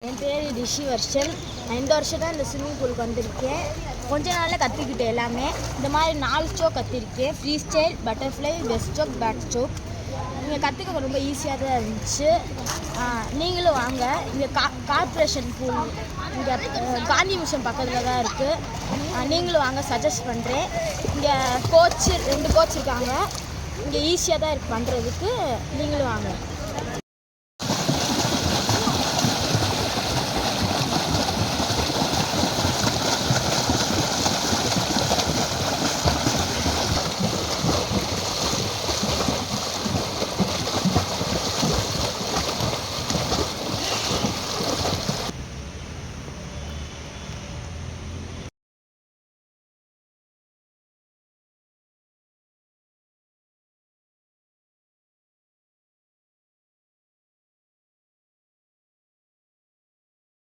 என் பேர் ரிஷி வர்ஷன். நான் இந்த வருஷம் தான் இந்த ஸ்விம்மிங் பூலுக்கு வந்திருக்கேன். கொஞ்ச நாளில் கற்றுக்கிட்டேன் எல்லாமே. இந்த மாதிரி 4 ஸ்ட்ரோக் கற்றுருக்கேன். Free style, butterfly, breast stroke, back stroke. இங்கே கற்றுக்க ரொம்ப ஈஸியாக தான் இருந்துச்சு. நீங்களும் வாங்க. இங்கே கார்ப்பரேஷன் பூல் இங்கே காந்தி மிஷன் பக்கத்தில் தான் இருக்குது. நீங்களும் வாங்க, சஜஸ்ட் பண்ணுறேன். இங்கே 2 கோச் இருக்காங்க. இங்கே ஈஸியாக தான் இருக்குது பண்ணுறதுக்கு. நீங்களும் வாங்க.